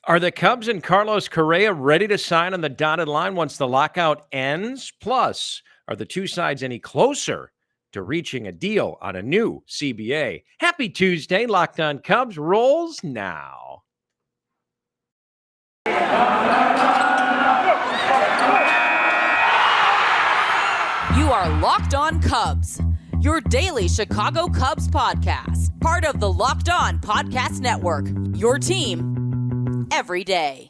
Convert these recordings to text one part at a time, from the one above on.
Are the Cubs and Carlos Correa ready to sign on the dotted line once the lockout ends? Plus, are the two sides any closer to reaching a deal on a new CBA? Happy Tuesday. Locked On Cubs rolls now. You are Locked On Cubs, your daily Chicago Cubs podcast, part of the Locked On Podcast Network, your team every day.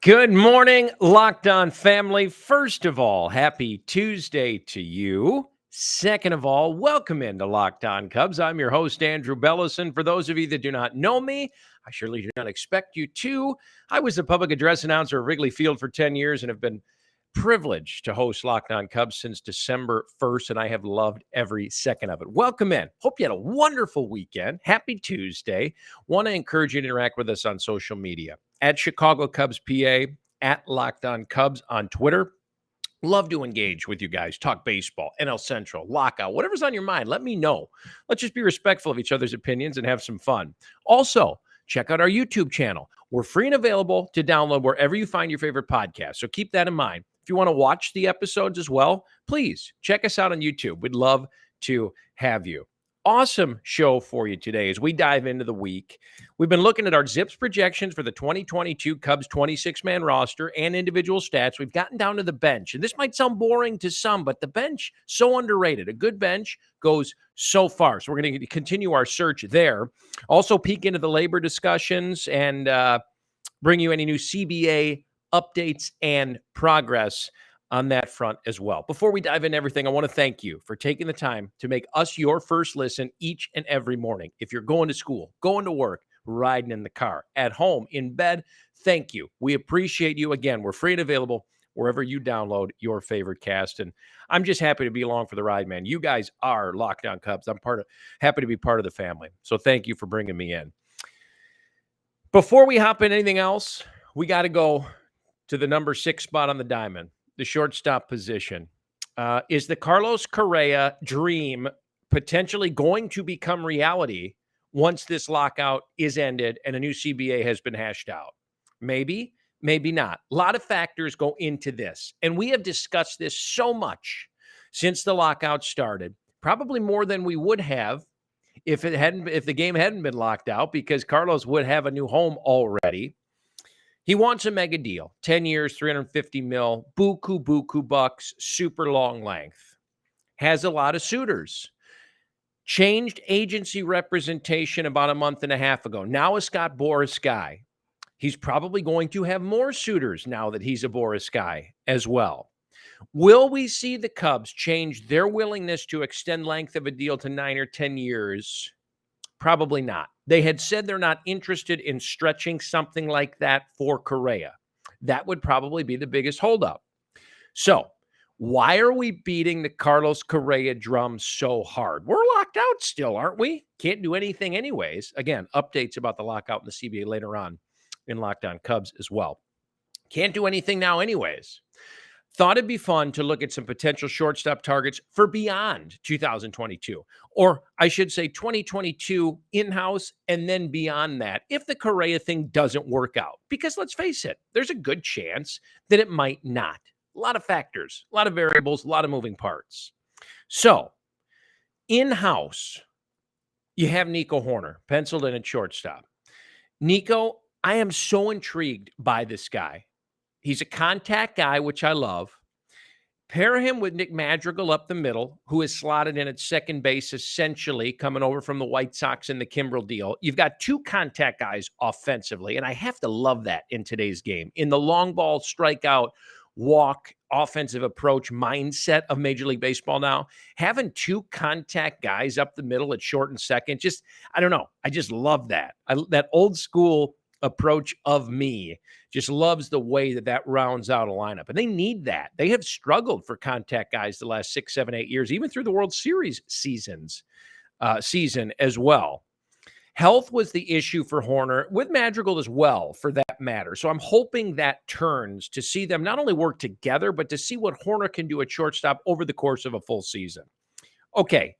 Good morning, Locked On family. First of all, happy Tuesday to you. Second of all, welcome into Locked On Cubs. I'm your host, Andrew Bellison. For those of you that do not know me, I surely do not expect you to. I was a public address announcer at Wrigley Field for 10 years and have been privileged to host Locked On Cubs since December 1st, and I have loved every second of it. Welcome in. Hope you had a wonderful weekend. Happy Tuesday. Want to encourage you to interact with us on social media at Chicago Cubs PA, at Locked On Cubs on Twitter. Love to engage with you guys. Talk baseball, NL Central, lockout, whatever's on your mind. Let me know. Let's just be respectful of each other's opinions and have some fun. Also, check out our YouTube channel. We're free and available to download wherever you find your favorite podcast. So keep that in mind. If you want to watch the episodes as well, please check us out on YouTube. We'd love to have you. Awesome show for you today as we dive into the week. We've been looking at our ZiPS projections for the 2022 Cubs 26-man roster and individual stats. We've gotten down to the bench, and this might sound boring to some, but the bench, so underrated. A good bench goes so far, so we're going to continue our search there. Also peek into the labor discussions and bring you any new CBA updates and progress on that front as well. Before we dive into everything, I want to thank you for taking the time to make us your first listen each and every morning. If you're going to school, going to work, riding in the car, at home, in bed, thank you. We appreciate you. Again, we're free and available wherever you download your favorite cast. And I'm just happy to be along for the ride, man. You guys are Locked On Cubs. I'm happy to be part of the family. So thank you for bringing me in. Before we hop in anything else, we got to go to the number 6 spot on the diamond. The shortstop position. Is the Carlos Correa dream potentially going to become reality once this lockout is ended and a new CBA has been hashed out? Maybe, maybe not. A lot of factors go into this, and we have discussed this so much since the lockout started, probably more than we would have if the game hadn't been locked out, because Carlos would have a new home already. He wants a mega deal, 10 years, $350 million, buku bucks, super long length. Has a lot of suitors. Changed agency representation about a month and a half ago. Now a Scott Boras guy. He's probably going to have more suitors now that he's a Boras guy as well. Will we see the Cubs change their willingness to extend length of a deal to 9 or 10 years? Probably not. They had said they're not interested in stretching something like that for Correa. That would probably be the biggest holdup. So why are we beating the Carlos Correa drum so hard? We're locked out still, aren't we? Can't do anything anyways. Again, updates about the lockout and the CBA later on in Locked On Cubs as well. Can't do anything now anyways. Thought it'd be fun to look at some potential shortstop targets for beyond 2022, or I should say 2022 in-house and then beyond that, if the Correa thing doesn't work out. Because let's face it, there's a good chance that it might not. A lot of factors, a lot of variables, a lot of moving parts. So, in-house, you have Nico Hoerner, penciled in at shortstop. Nico, I am so intrigued by this guy. He's a contact guy, which I love. Pair him with Nick Madrigal up the middle, who is slotted in at second base, essentially coming over from the White Sox in the Kimbrel deal. You've got two contact guys offensively, and I have to love that in today's game. In the long ball, strikeout, walk, offensive approach mindset of Major League Baseball now, having two contact guys up the middle at short and second, just, I don't know. I just love that. That old school approach of me just loves the way that rounds out a lineup. And they need that. They have struggled for contact guys the last 6, 7, 8 years, even through the World Series season as well. Health was the issue for Hoerner, with Madrigal as well, for that matter. So I'm hoping that turns to see them not only work together, but to see what Hoerner can do at shortstop over the course of a full season. Okay,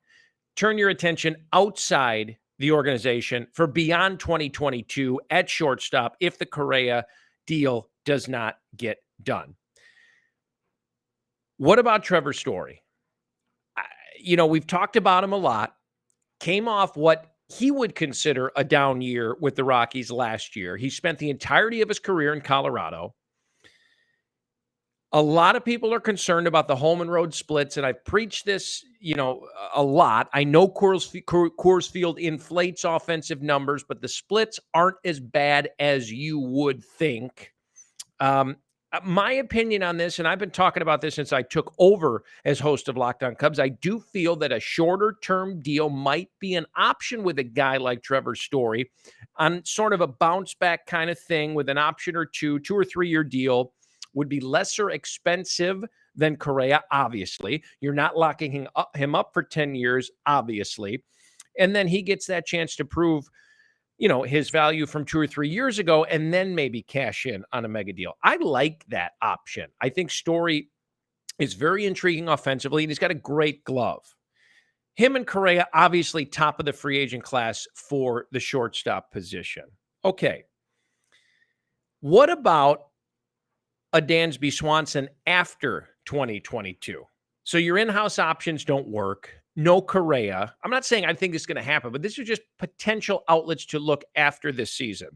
turn your attention outside the organization for beyond 2022 at shortstop if the Correa deal does not get done. What about Trevor Story? We've talked about him a lot. Came off what he would consider a down year with the Rockies last year. He spent the entirety of his career in Colorado. A lot of people are concerned about the home and road splits, and I've preached this, a lot. I know Coors Field inflates offensive numbers, but the splits aren't as bad as you would think. My opinion on this, and I've been talking about this since I took over as host of Locked On Cubs, I do feel that a shorter-term deal might be an option with a guy like Trevor Story on sort of a bounce-back kind of thing with an option or two or 3 year deal. Would be lesser expensive than Correa, obviously. You're not locking him up for 10 years, obviously. And then he gets that chance to prove, his value from 2 or 3 years ago, and then maybe cash in on a mega deal. I like that option. I think Story is very intriguing offensively, and he's got a great glove. Him and Correa, obviously top of the free agent class for the shortstop position. Okay. What about a Dansby Swanson after 2022? So your in-house options don't work. No Correa. I'm not saying I think this is going to happen, but this is just potential outlets to look after this season.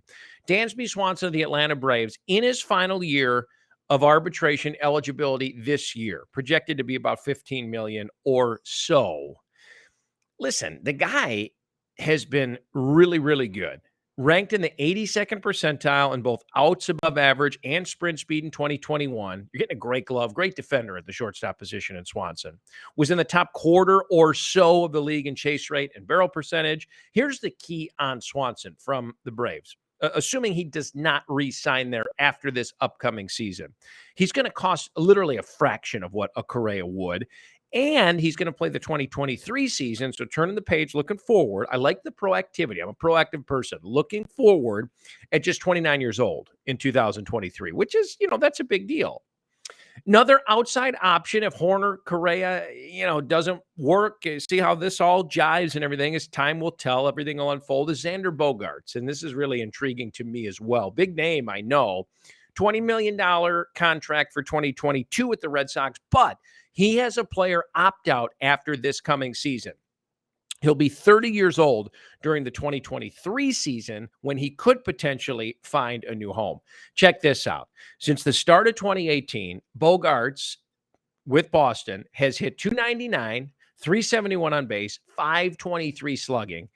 Dansby Swanson of the Atlanta Braves in his final year of arbitration eligibility this year, projected to be about $15 million or so. Listen, the guy has been really, really good. Ranked in the 82nd percentile in both outs above average and sprint speed in 2021. You're getting a great glove, great defender at the shortstop position in Swanson. Was in the top quarter or so of the league in chase rate and barrel percentage. Here's the key on Swanson from the Braves. Assuming he does not re-sign there after this upcoming season. He's going to cost literally a fraction of what a Correa would. And he's going to play the 2023 season. So turning the page, looking forward. I like the proactivity. I'm a proactive person. Looking forward at just 29 years old in 2023, which is, that's a big deal. Another outside option if Hoerner, Correa, doesn't work, see how this all jives and everything, as time will tell, everything will unfold, is Xander Bogaerts. And this is really intriguing to me as well. Big name, I know. $20 million contract for 2022 with the Red Sox, but he has a player opt-out after this coming season. He'll be 30 years old during the 2023 season when he could potentially find a new home. Check this out. Since the start of 2018, Bogaerts with Boston has hit .299, .371 on base, .523 slugging,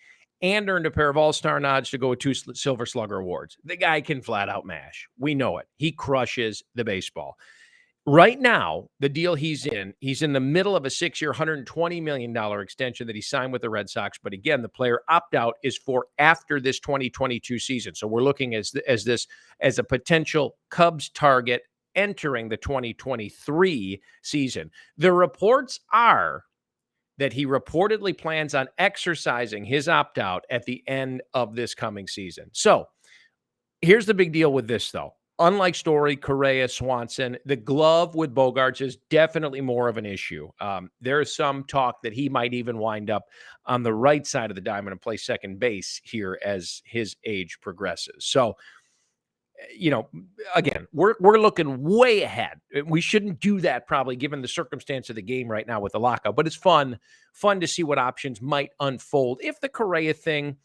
and earned a pair of all-star nods to go with 2 Silver Slugger awards. The guy can flat out mash. We know it. He crushes the baseball. Right now, the deal he's in the middle of a 6-year, $120 million extension that he signed with the Red Sox. But again, the player opt-out is for after this 2022 season. So we're looking as a potential Cubs target entering the 2023 season. The reports are that he reportedly plans on exercising his opt-out at the end of this coming season. So here's the big deal with this, though. Unlike Story, Correa, Swanson, the glove with Bogaerts is definitely more of an issue. There is some talk that he might even wind up on the right side of the diamond and play second base here as his age progresses. So, again, we're looking way ahead. We shouldn't do that probably given the circumstance of the game right now with the lockout, but it's fun to see what options might unfold if the Correa thing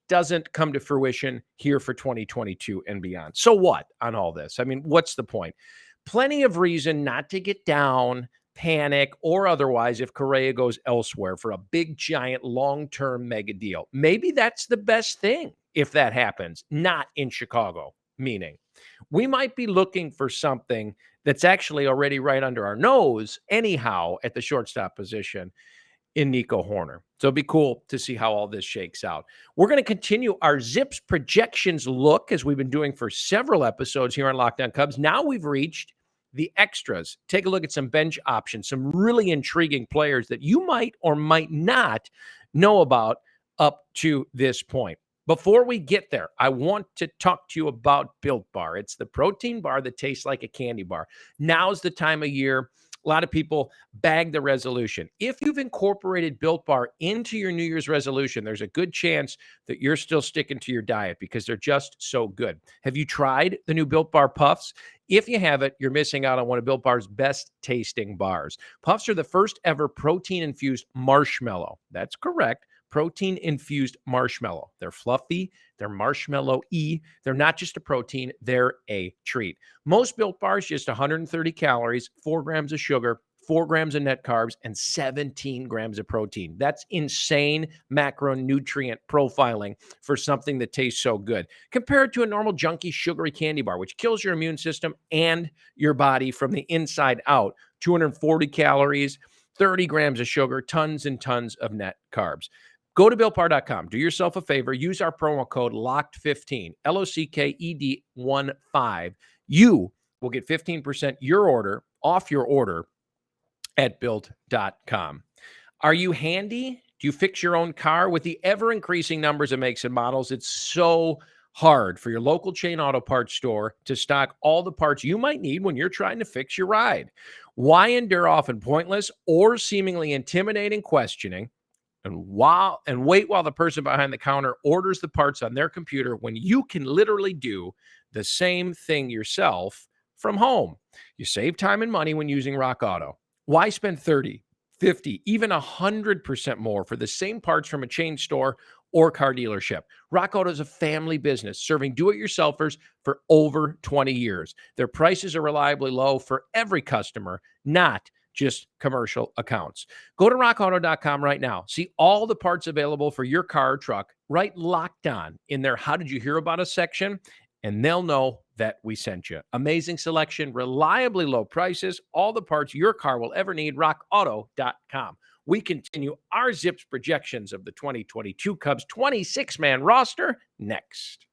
doesn't come to fruition here for 2022 and beyond. So what on all this? I mean, what's the point? Plenty of reason not to get down, panic, or otherwise if Correa goes elsewhere for a big, giant, long-term mega deal. Maybe that's the best thing if that happens, not in Chicago, meaning we might be looking for something that's actually already right under our nose anyhow at the shortstop position in Nico Hoerner. So it'd be cool to see how all this shakes out. We're going to continue our Zips projections look as we've been doing for several episodes here on Locked On Cubs. Now we've reached the extras. Take a look at some bench options, some really intriguing players that you might or might not know about up to this point. Before we get there, I want to talk to you about Built Bar. It's the protein bar that tastes like a candy bar. Now's the time of year. A lot of people bag the resolution. If you've incorporated Built Bar into your New Year's resolution, there's a good chance that you're still sticking to your diet because they're just so good. Have you tried the new Built Bar Puffs? If you haven't, you're missing out on one of Built Bar's best tasting bars. Puffs are the first ever protein infused marshmallow. That's correct. Protein infused marshmallow. They're fluffy, they're marshmallow-y. They're not just a protein, they're a treat. Most Built Bars, just 130 calories, 4 grams of sugar, 4 grams of net carbs, and 17 grams of protein. That's insane macronutrient profiling for something that tastes so good. Compared to a normal junky, sugary candy bar, which kills your immune system and your body from the inside out. 240 calories, 30 grams of sugar, tons and tons of net carbs. Go to BuiltBar.com. Do yourself a favor. Use our promo code LOCKED15, LOCKED15. You will get 15% off your order at Built.com. Are you handy? Do you fix your own car? With the ever-increasing numbers of makes and models, it's so hard for your local chain auto parts store to stock all the parts you might need when you're trying to fix your ride. Why endure often pointless or seemingly intimidating questioning and wait while the person behind the counter orders the parts on their computer when you can literally do the same thing yourself from home? You save time and money when using Rock Auto. Why spend 30, 50, even 100% more for the same parts from a chain store or car dealership? Rock Auto is a family business serving do-it-yourselfers for over 20 years. Their prices are reliably low for every customer, not just commercial accounts. Go to rockauto.com right now. See all the parts available for your car or truck. Write Locked On in their How Did You Hear About Us section, and they'll know that we sent you. Amazing selection, reliably low prices, all the parts your car will ever need. rockauto.com. We continue our Zips projections of the 2022 Cubs 26-man roster next.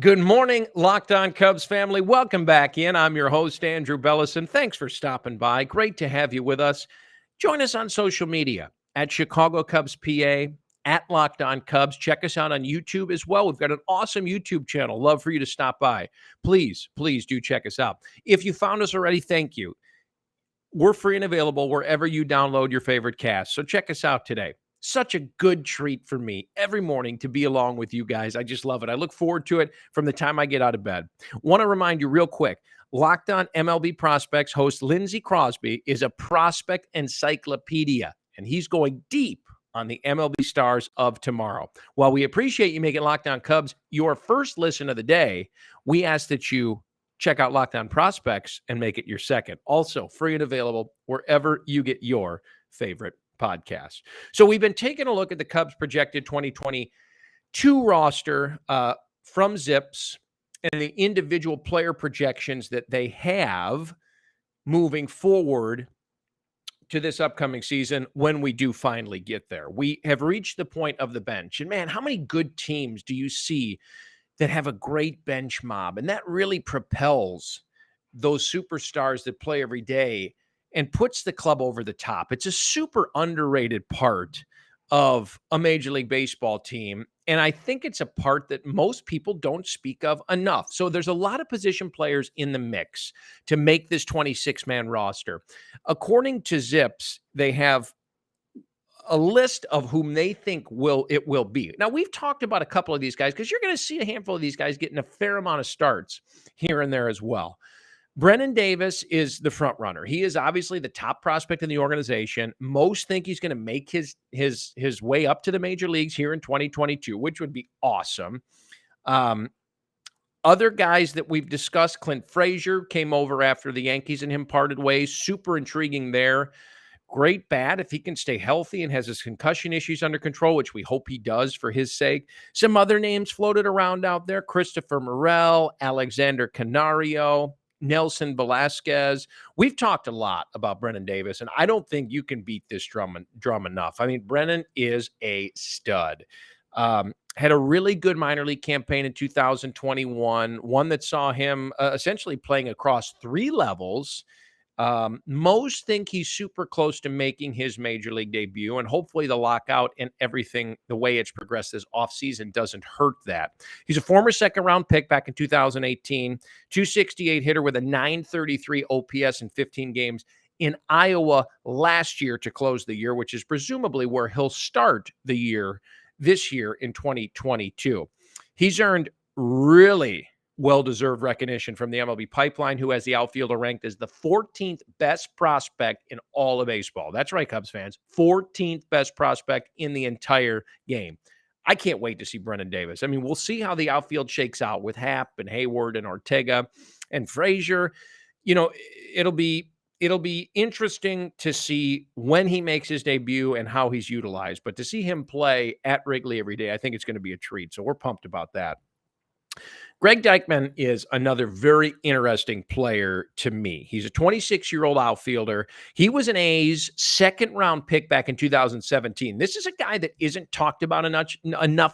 Good morning, Locked On Cubs family. Welcome back in. I'm your host, Andrew Bellison. Thanks for stopping by. Great to have you with us. Join us on social media at Chicago Cubs PA, at Locked On Cubs. Check us out on YouTube as well. We've got an awesome YouTube channel. Love for you to stop by. Please do check us out. If you found us already, thank you. We're free and available wherever you download your favorite cast. So check us out today. Such a good treat for me every morning to be along with you guys. I just love it. I look forward to it from the time I get out of bed. Want to remind you real quick, Locked On MLB Prospects host Lindsey Crosby is a prospect encyclopedia, and he's going deep on the MLB stars of tomorrow. While we appreciate you making Locked On Cubs your first listen of the day, we ask that you check out Locked On Prospects and make it your second. Also, free and available wherever you get your favorite podcast. So we've been taking a look at the Cubs' projected 2022 roster from Zips and the individual player projections that they have moving forward to this upcoming season when we do finally get there. We have reached the point of the bench. And man, how many good teams do you see that have a great bench mob? And that really propels those superstars that play every day and puts the club over the top. It's a super underrated part of a Major League Baseball team. And I think it's a part that most people don't speak of enough. So there's a lot of position players in the mix to make this 26-man roster. According to Zips, they have a list of whom they think it will be. Now, we've talked about a couple of these guys because you're going to see a handful of these guys getting a fair amount of starts here and there as well. Brennan Davis is the front runner. He is obviously the top prospect in the organization. Most think he's going to make his way up to the major leagues here in 2022, which would be awesome. Other guys that we've discussed, Clint Frazier came over after the Yankees and him parted ways. Super intriguing there. Great bat if he can stay healthy and has his concussion issues under control, which we hope he does for his sake. Some other names floated around out there: Christopher Morel, Alexander Canario, Nelson Velasquez. We've talked a lot about Brennan Davis, and I don't think you can beat this drum enough. I mean, Brennan is a stud. Had a really good minor league campaign in 2021, one that saw him essentially playing across 3 levels, Most think he's super close to making his major league debut, and hopefully the lockout and everything, the way it's progressed this offseason, doesn't hurt that. He's a former second-round pick back in 2018, 268 hitter with a 933 OPS in 15 games in Iowa last year to close the year, which is presumably where he'll start the year this year in 2022. He's earned really well-deserved recognition from the MLB pipeline, who has the outfielder ranked as the 14th best prospect in all of baseball. That's right, Cubs fans. 14th best prospect in the entire game. I can't wait to see Brennan Davis. I mean, we'll see how the outfield shakes out with Happ and Hayward and Ortega and Frazier. You know, it'll be interesting to see when he makes his debut and how he's utilized. But to see him play at Wrigley every day, I think it's going to be a treat. So we're pumped about that. Greg Deichmann is another very interesting player to me. He's a 26-year-old outfielder. He was an A's second-round pick back in 2017. This is a guy that isn't talked about enough,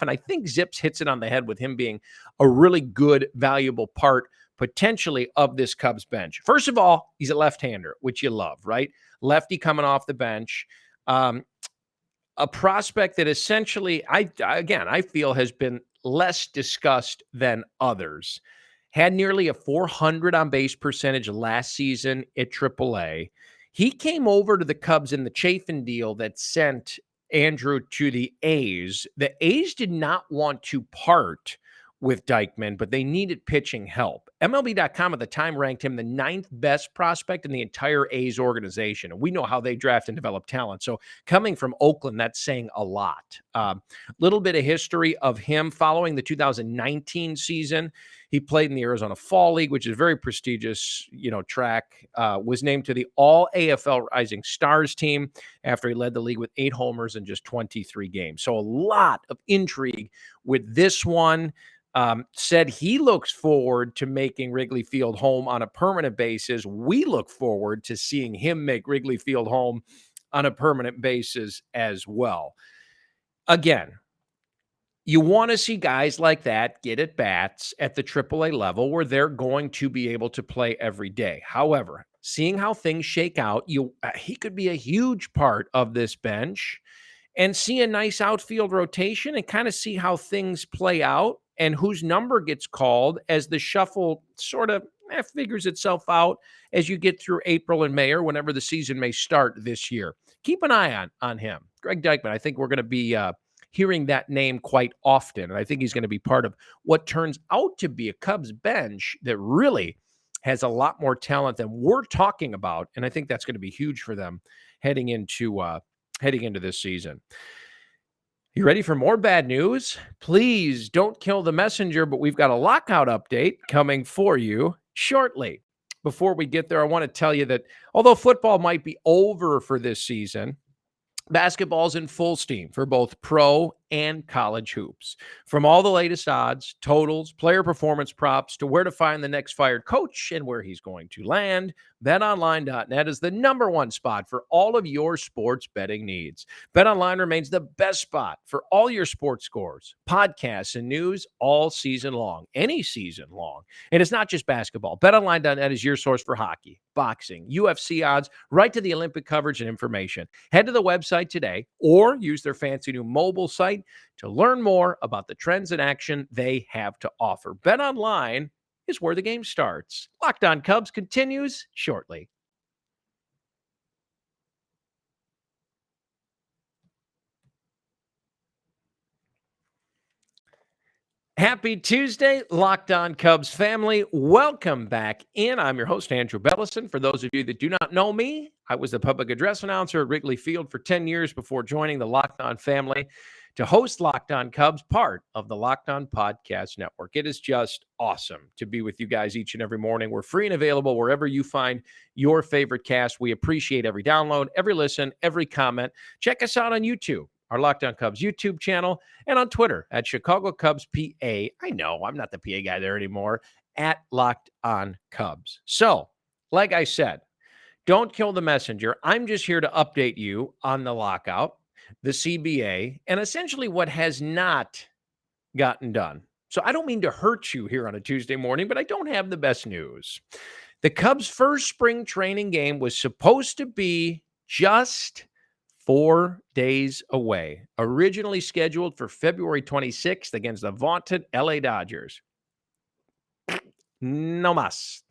and I think Zips hits it on the head with him being a really good, valuable part potentially of this Cubs bench. First of all, he's a left-hander, which you love, right? Lefty coming off the bench. A prospect that essentially, I feel has been less discussed than others. Had nearly a 400 on base percentage last season at AAA. He came over to the Cubs in the Chafin deal that sent Andrew to the A's. The A's did not want to part with Deichmann, but they needed pitching help. MLB.com at the time ranked him the 9th best prospect in the entire A's organization. And we know how they draft and develop talent. So coming from Oakland, that's saying a lot. Little bit of history of him following the 2019 season. He played in the Arizona Fall League, which is a very prestigious, track. Was named to the All AFL Rising Stars team after he led the league with 8 homers in just 23 games. So a lot of intrigue with this one. Said he looks forward to making Wrigley Field home on a permanent basis. We look forward to seeing him make Wrigley Field home on a permanent basis as well. Again, you want to see guys like that get at bats at the AAA level where they're going to be able to play every day. However, seeing how things shake out, he could be a huge part of this bench and see a nice outfield rotation and kind of see how things play out and whose number gets called as the shuffle sort of figures itself out as you get through April and May or whenever the season may start this year. Keep an eye on him. Greg Deichmann, I think we're going to be hearing that name quite often. And I think he's going to be part of what turns out to be a Cubs bench that really has a lot more talent than we're talking about. And I think that's going to be huge for them heading into this season. You ready for more bad news? Please don't kill the messenger, but we've got a lockout update coming for you shortly. Before we get there, I want to tell you that although football might be over for this season, basketball's in full steam for both pro and college hoops. From all the latest odds, totals, player performance props, to where to find the next fired coach and where he's going to land, BetOnline.net is the #1 spot for all of your sports betting needs. BetOnline remains the best spot for all your sports scores, podcasts, and news all season long, any season long. And it's not just basketball. BetOnline.net is your source for hockey, boxing, UFC odds, right to the Olympic coverage and information. Head to the website today or use their fancy new mobile site to learn more about the trends in action they have to offer. BetOnline is where the game starts. Locked On Cubs continues shortly. Happy Tuesday, Locked On Cubs family. Welcome back in. I'm your host, Andrew Bellison. For those of you that do not know me, I was the public address announcer at Wrigley Field for 10 years before joining the Locked On family to host Locked On Cubs, part of the Locked On Podcast Network. It is just awesome to be with you guys each and every morning. We're free and available wherever you find your favorite cast. We appreciate every download, every listen, every comment. Check us out on YouTube, our Locked On Cubs YouTube channel, and on Twitter at Chicago Cubs PA. I know I'm not the PA guy there anymore, at Locked On Cubs. So, like I said, don't kill the messenger. I'm just here to update you on the lockout, the CBA, and essentially what has not gotten done. So I don't mean to hurt you here on a Tuesday morning, but I don't have the best news. The Cubs' first spring training game was supposed to be just 4 days away, originally scheduled for February 26th against the vaunted LA Dodgers. No mas.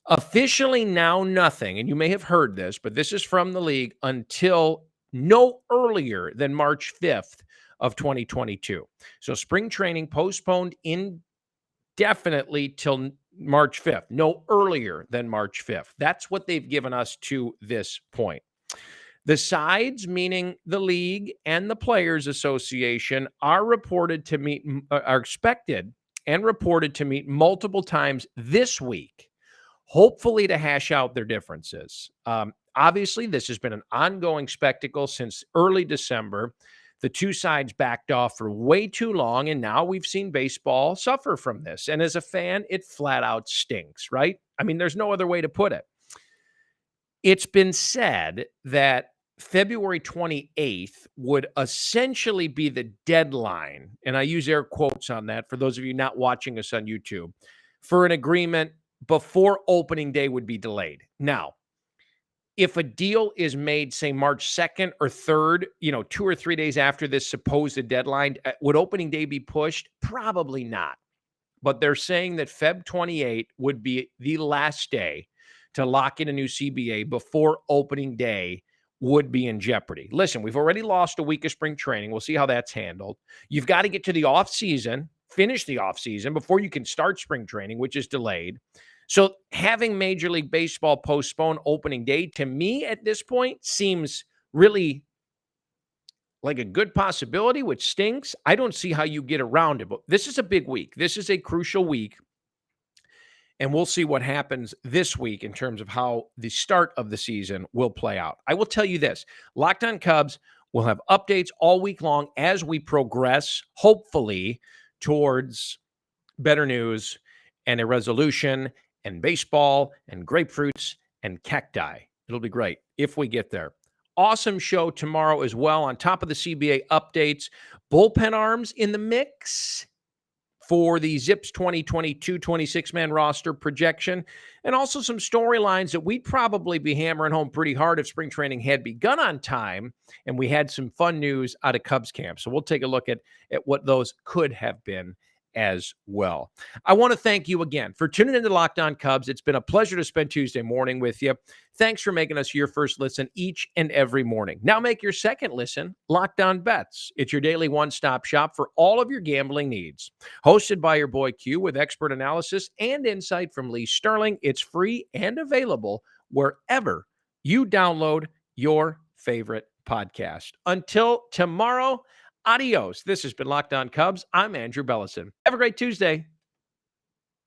Officially now nothing, and you may have heard this, but this is from the league, until no earlier than March 5th of 2022. So spring training postponed indefinitely till March 5th, no earlier than March 5th. That's what they've given us to this point. The sides, meaning the league and the Players Association, are expected and reported to meet multiple times this week, hopefully to hash out their differences. Obviously, this has been an ongoing spectacle since early December. The two sides backed off for way too long, and now we've seen baseball suffer from this. And as a fan, it flat out stinks, right? I mean, there's no other way to put it. It's been said that February 28th would essentially be the deadline, and I use air quotes on that for those of you not watching us on YouTube, for an agreement before opening day would be delayed. Now, if a deal is made, say March 2nd or 3rd, 2 or 3 days after this supposed deadline, would opening day be pushed? Probably not. But they're saying that Feb 28 would be the last day to lock in a new CBA before opening day would be in jeopardy. Listen, we've already lost a week of spring training. We'll see how that's handled. You've got to get to the offseason, finish the offseason before you can start spring training, which is delayed. So having Major League Baseball postpone opening day, to me at this point, seems really like a good possibility, which stinks. I don't see how you get around it, but this is a big week. This is a crucial week. And we'll see what happens this week in terms of how the start of the season will play out. I will tell you this, Locked On Cubs will have updates all week long as we progress, hopefully, towards better news and a resolution and baseball and grapefruits and cacti. It'll be great if we get there. Awesome show tomorrow as well. On top of the CBA updates, bullpen arms in the mix for the Zips 2022 26-man roster projection, and also some storylines that we'd probably be hammering home pretty hard if spring training had begun on time, and we had some fun news out of Cubs camp. So we'll take a look at what those could have been as well. I want to thank you again for tuning into Locked On Cubs. It's been a pleasure to spend Tuesday morning with you. Thanks for making us your first listen each and every morning. Now make your second listen Locked On Bets. It's your daily one-stop shop for all of your gambling needs. Hosted by your boy Q with expert analysis and insight from Lee Sterling. It's free and available wherever you download your favorite podcast. Until tomorrow, adios. This has been Locked On Cubs. I'm Andrew Bellison. Have a great Tuesday.